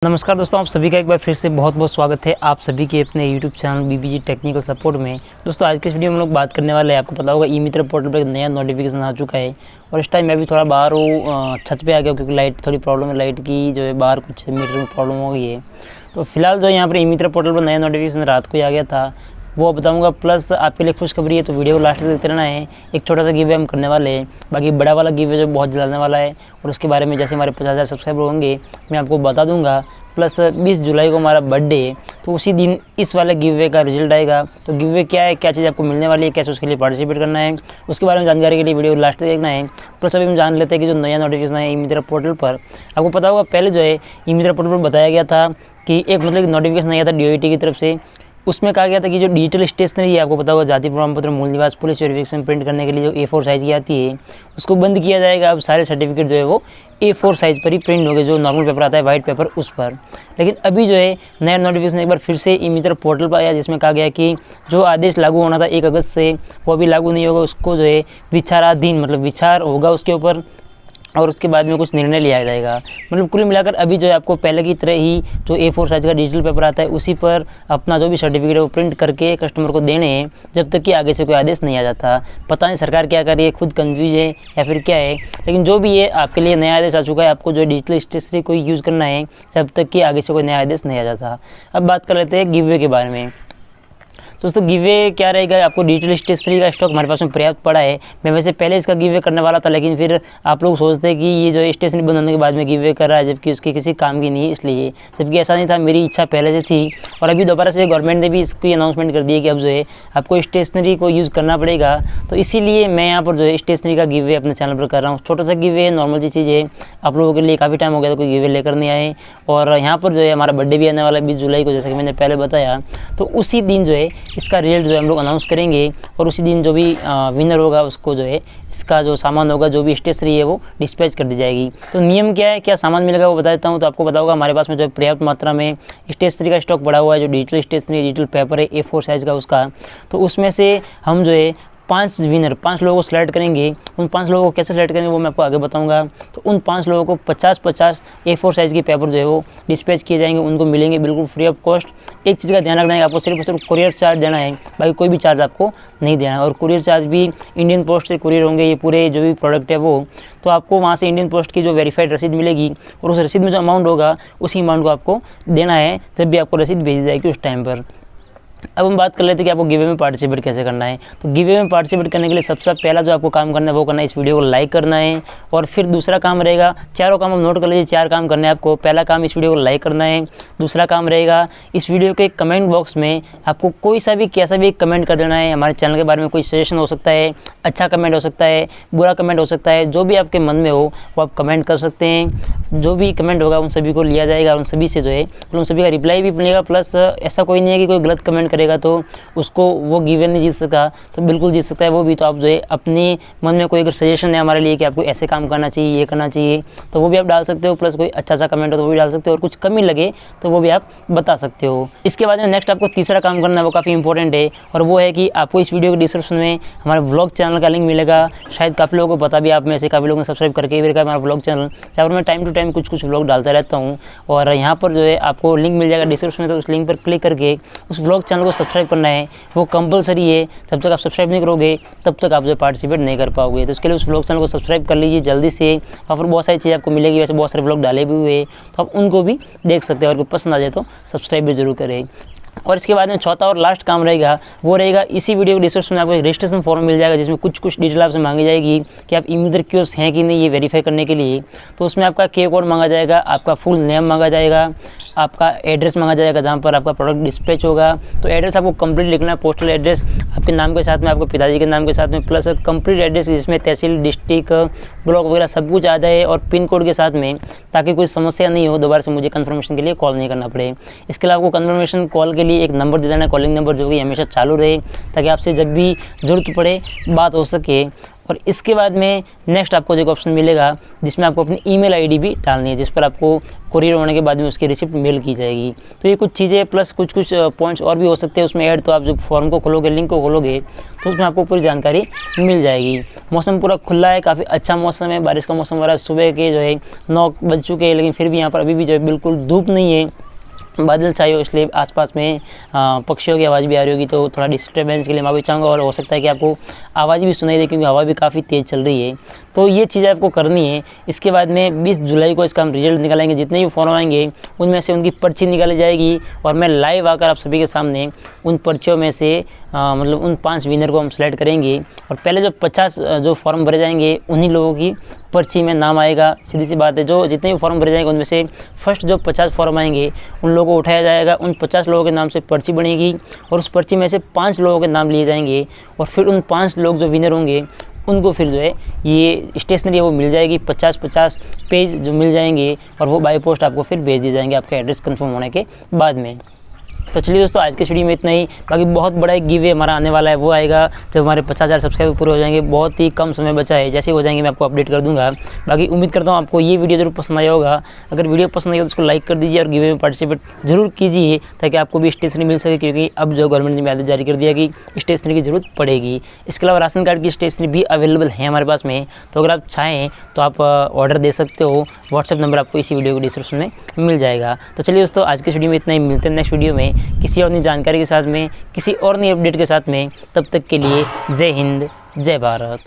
नमस्कार दोस्तों, आप सभी का एक बार फिर से बहुत बहुत स्वागत है आप सभी के अपने YouTube channel BBG technical support में। दोस्तों आज के इस वीडियो में हम लोग बात करने वाले हैं, आपको पता होगा ईमित्र पोर्टल पर एक नया नोटिफिकेशन आ चुका है। और इस टाइम मैं भी थोड़ा बाहर हूँ, छत पे आ गया क्योंकि लाइट थोड़ी प्रॉब्लम है, लाइट की जो है बाहर कुछ मीटर में प्रॉब्लम हो गई है। तो फिलहाल जो है यहाँ पर ईमित्र पोर्टल पर नया नोटिफिकेशन रात को ही आ गया था, वो बताऊंगा। प्लस आपके लिए खुशखबरी है, तो वीडियो को लास्ट तक देखते रहना है। एक छोटा सा गिव हम करने वाले हैं, बाकी बड़ा वाला गिव जो बहुत जल्द आने वाला है और उसके बारे में जैसे हमारे 50,000 सब्सक्राइबर होंगे मैं आपको बता दूंगा। प्लस 20 जुलाई को हमारा बर्थडे है, तो उसी दिन इस वाले गिव का रिजल्ट आएगा। तो गिव क्या है, क्या चीज़ आपको मिलने वाली है, कैसे उसके लिए पार्टिसिपेट करना है, उसके बारे में जानकारी के लिए वीडियो को लास्ट तक देखना है। प्लस अभी हम जान लेते हैं कि जो नया नोटिफिकेशन है ईमित्र पोर्टल पर, आपको पता होगा पहले जो है ईमित्र पोर्टल पर बताया गया था कि एक नोटिफिकेशन आया था DOIT की तरफ से। उसमें कहा गया था कि जो डिजिटल स्टेशनरी है, आपको पता होगा जाति प्रमाण पत्र, मूल निवास, पुलिस वेरिफिकेशन प्रिंट करने के लिए जो A4 साइज़ की आती है उसको बंद किया जाएगा। अब सारे सर्टिफिकेट जो है वो A4 साइज़ पर ही प्रिंट होंगे, जो नॉर्मल पेपर आता है वाइट पेपर उस पर। लेकिन अभी जो है नया नोटिफिकेशन एक बार फिर से ईमित्र पोर्टल पर आया, जिसमें कहा गया कि जो आदेश लागू होना था 1 अगस्त से, वो अभी लागू नहीं होगा। उसको जो है विचाराधीन, मतलब विचार होगा उसके ऊपर और उसके बाद में कुछ निर्णय लिया जाएगा। मतलब कुल मिलाकर अभी जो है आपको पहले की तरह ही जो A4 साइज़ का डिजिटल पेपर आता है उसी पर अपना जो भी सर्टिफिकेट है वो प्रिंट करके कस्टमर को देने हैं, जब तक कि आगे से कोई आदेश नहीं आ जाता। पता नहीं सरकार क्या कर रही है, खुद कंफ्यूज है या फिर क्या है, लेकिन जो भी है आपके लिए नया आदेश आ चुका है। आपको जो डिजिटल स्टेशनरी को यूज़ करना है जब तक कि आगे से कोई नया आदेश नहीं आ जाता। अब बात कर लेते हैं गिव अवे के बारे में। दोस्तों गिवे क्या रहेगा, आपको डिजिटल स्टेशनरी का स्टॉक हमारे पास में पर्याप्त पड़ा है। मैं वैसे पहले इसका गिवे करने वाला था, लेकिन फिर आप लोग सोचते हैं कि ये जो स्टेशनरी बंद होने के बाद में गिवे कर रहा है, जबकि उसकी किसी काम की नहीं है, इसलिए जबकि ऐसा नहीं था, मेरी इच्छा पहले से थी। और अभी दोबारा से गवर्नमेंट ने भी इसकी अनाउंसमेंट कर दी है कि अब जो है आपको स्टेशनरी को यूज़ करना पड़ेगा। तो इसीलिए मैं यहाँ पर जो है स्टेशनरी का गिवे अपने चैनल पर कर रहा हूँ। छोटा सा गिवे है, नॉर्मल सी चीज़ है, आप लोगों के लिए काफ़ी टाइम हो गया था कोई गिवे लेकर नहीं आए। और यहाँ पर जो है हमारा बर्थडे भी आने वाला है 20 जुलाई को, जैसा कि मैंने पहले बताया। तो उसी दिन जो है इसका रिजल्ट जो है हम लोग अनाउंस करेंगे और उसी दिन जो भी विनर होगा उसको जो है इसका जो सामान होगा, जो भी स्टेशनरी है वो डिस्पैच कर दी जाएगी। तो नियम क्या है, क्या सामान मिलेगा वो बता देता हूँ। तो आपको पता होगा हमारे पास में जो है पर्याप्त मात्रा में स्टेशनरी का स्टॉक पड़ा हुआ है, जो डिजिटल स्टेशनरी, डिजिटल पेपर है A4 साइज़ का उसका। तो उसमें से हम जो है 5 लोगों को सिलेक्ट करेंगे। उन 5 लोगों को कैसे सिलेक्ट करेंगे वो मैं आपको आगे बताऊंगा। तो उन 5 लोगों को 50-50 A4 साइज़ के पेपर जो है वो डिस्पैच किए जाएंगे, उनको मिलेंगे बिल्कुल फ्री ऑफ कॉस्ट। एक चीज़ का ध्यान रखना है, आपको सिर्फ और सिर्फ कुरियर चार्ज देना है, बाकी कोई भी चार्ज आपको नहीं देना है। और कुरियर चार्ज भी इंडियन पोस्ट से कुरियर होंगे ये पूरे जो भी प्रोडक्ट है वो। तो आपको वहाँ से इंडियन पोस्ट की जो वेरीफाइड रसीद मिलेगी और उस रसीद में जो अमाउंट होगा उसी अमाउंट को आपको देना है जब भी आपको रसीद भेजी जाएगी उस टाइम पर। अब हम बात कर लेते हैं कि आपको गिवे में पार्टिसिपेट कैसे करना है। तो गिवे में पार्टिसिपेट करने के लिए सबसे पहला जो आपको काम करना है वो करना है, इस वीडियो को लाइक करना है। और फिर दूसरा काम रहेगा, चारों काम हम नोट कर लीजिए, 4 काम करने हैं आपको। पहला काम इस वीडियो को लाइक करना है। दूसरा काम रहेगा इस वीडियो के कमेंट बॉक्स में आपको कोई सा भी कैसा भी कमेंट कर देना है। हमारे चैनल के बारे में कोई सजेशन हो सकता है, अच्छा कमेंट हो सकता है, बुरा कमेंट हो सकता है, जो भी आपके मन में हो वो आप कमेंट कर सकते हैं। जो भी कमेंट होगा उन सभी को लिया जाएगा, उन सभी से जो है उन सभी का रिप्लाई भी मिलेगा। प्लस ऐसा कोई नहीं है कि कोई गलत कमेंट करेगा तो उसको वो गिवे नहीं जीत सकता, तो बिल्कुल जीत सकता है वो भी। तो आप जो है अपने मन में कोई अगर सजेशन है हमारे लिए कि आपको ऐसे काम करना चाहिए, ये करना चाहिए, तो वो भी आप डाल सकते हो। प्लस कोई अच्छा सा कमेंट हो तो वो भी डाल सकते हो, और कुछ कमी लगे तो वो भी आप बता सकते हो। इसके बाद में नेक्स्ट आपको तीसरा काम करना है, वो काफ़ी इंपॉर्टेंट है, और वो है कि आपको इस वीडियो के डिस्क्रिप्शन में हमारे व्लॉग चैनल का लिंक मिलेगा। शायद काफ़ी लोगों को पता भी, आप में से काफ़ी लोगों ने सब्सक्राइब करके भी रखा है हमारा व्लॉग चैनल, जहाँ पर मैं टाइम टू टाइम कुछ व्लॉग डालता रहता हूँ। और यहाँ पर जो है आपको लिंक मिल जाएगा डिस्क्रिप्शन में, तो उस लिंक पर क्लिक करके उस व्लॉग चैनल को सब्सक्राइब करना है। वो कंपलसरी है, जब तक आप सब्सक्राइब नहीं करोगे तब तक आप जो पार्टिसिपेट नहीं कर पाओगे। तो उसके लिए उस व्लॉग चैनल को सब्सक्राइब कर लीजिए जल्दी से। और फिर बहुत सारी चीज़ आपको मिलेगी, वैसे बहुत सारे व्लॉग डाले भी हुए तो आप उनको भी देख सकते हैं, और पसंद आ जाए तो सब्सक्राइब भी जरूर करें। और इसके बाद में चौथा और लास्ट काम रहेगा, वो रहेगा इसी वीडियो के डिस्क्रिप्शन में आपको एक रजिस्ट्रेशन फॉर्म मिल जाएगा, जिसमें कुछ डिटेल आपसे मांगी जाएगी कि आप ईमित्र क्योस हैं कि नहीं, ये वेरीफाई करने के लिए। तो उसमें आपका K कोड मांगा जाएगा, आपका फुल नेम मांगा जाएगा, आपका एड्रेस मांगा जाएगा जहाँ पर आपका प्रोडक्ट डिस्पैच होगा। तो एड्रेस आपको कंप्लीट लिखना है, पोस्टल एड्रेस आपके नाम के साथ में, आपके पिताजी के नाम के साथ में, प्लस कंप्लीट एड्रेस जिसमें तहसील, डिस्ट्रिक्ट, ब्लॉक वगैरह सब कुछ आ जाए, और पिन कोड के साथ में, ताकि कोई समस्या नहीं हो, दोबारा से मुझे कन्फर्मेशन के लिए कॉल नहीं करना पड़े। इसके अलावा आपको कन्फर्मेशन कॉल के लिए एक नंबर दे देना, कॉलिंग नंबर, जो कि हमेशा चालू रहे, ताकि आपसे जब भी ज़रूरत पड़े बात हो सके। और इसके बाद में नेक्स्ट आपको जो ऑप्शन मिलेगा जिसमें आपको अपनी ईमेल आईडी भी डालनी है, जिस पर आपको कुरियर होने के बाद में उसकी रिसिप्ट मेल की जाएगी। तो ये कुछ चीज़ें प्लस कुछ पॉइंट्स और भी हो सकते हैं उसमें ऐड। तो आप जब फॉर्म को खोलोगे, लिंक को खोलोगे, तो उसमें आपको पूरी जानकारी मिल जाएगी। मौसम पूरा खुला है, काफ़ी अच्छा मौसम है, बारिश का मौसम हो रहा है। सुबह के जो है 9 बज चुके हैं, लेकिन फिर भी यहाँ पर अभी भी जो है बिल्कुल धूप नहीं है, बादल छाए हो, इसलिए आसपास में पक्षियों की आवाज़ भी आ रही होगी, तो थोड़ा डिस्टर्बेंस के लिए मैं भी चाहूँगा। और हो सकता है कि आपको आवाज़ भी सुनाई दे, क्योंकि हवा भी काफ़ी तेज़ चल रही है। तो ये चीज़ें आपको करनी है। इसके बाद में 20 जुलाई को इसका हम रिजल्ट निकालेंगे। जितने भी फॉर्म आएंगे उनमें से उनकी पर्ची निकाली जाएगी, और मैं लाइव आकर आप सभी के सामने उन पर्चियों में से मतलब उन 5 विनर को हम सेलेक्ट करेंगे। और पहले जो 50 जो फॉर्म भरे जाएंगे उन्हीं लोगों की पर्ची में नाम आएगा। सीधी सी बात है, जो जितने भी फॉर्म भरे जाएंगे उनमें से फर्स्ट जो 50 फॉर्म आएंगे उन लोगों को उठाया जाएगा। उन 50 लोगों के नाम से पर्ची बनेगी, और उस पर्ची में से 5 लोगों के नाम लिए जाएंगे, और फिर उन 5 लोग जो विनर होंगे उनको फिर जो है ये स्टेशनरी वो मिल जाएगी। 50-50 पेज जो मिल जाएंगे, और वो बाय पोस्ट आपको फिर भेज दिए जाएंगे आपका एड्रेस कंफर्म होने के बाद में। तो चलिए दोस्तों, आज के वीडियो में इतना ही। बाकी बहुत बड़ा एक गिव हमारा आने वाला है, वो आएगा जब हमारे 50,000 सब्सक्राइबर पूरे हो जाएंगे। बहुत ही कम समय बचा है, जैसे हो जाएंगे मैं आपको अपडेट कर दूंगा। बाकी उम्मीद करता हूँ आपको ये वीडियो जरूर पसंद आया होगा। अगर वीडियो पसंद आई हो तो उसको लाइक कर दीजिए, और गिव में पार्टिसिपेट जरूर कीजिए, ताकि आपको भी स्टेशनरी मिल सके, क्योंकि अब जो गवर्नमेंट ने आदेश जारी कर दिया कि स्टेशनरी की जरूरत पड़ेगी। इसके अलावा राशन कार्ड की स्टेशनरी भी अवेलेबल है हमारे पास में, तो अगर आप चाहें तो आप ऑर्डर दे सकते हो। व्हाट्सएप नंबर आपको इसी वीडियो के डिस्क्रिप्शन में मिल जाएगा। तो चलिए दोस्तों, आज के वीडियो में इतना ही। मिलते हैं नेक्स्ट वीडियो में किसी और नई जानकारी के साथ में, किसी और नई अपडेट के साथ में। तब तक के लिए जय हिंद, जय भारत।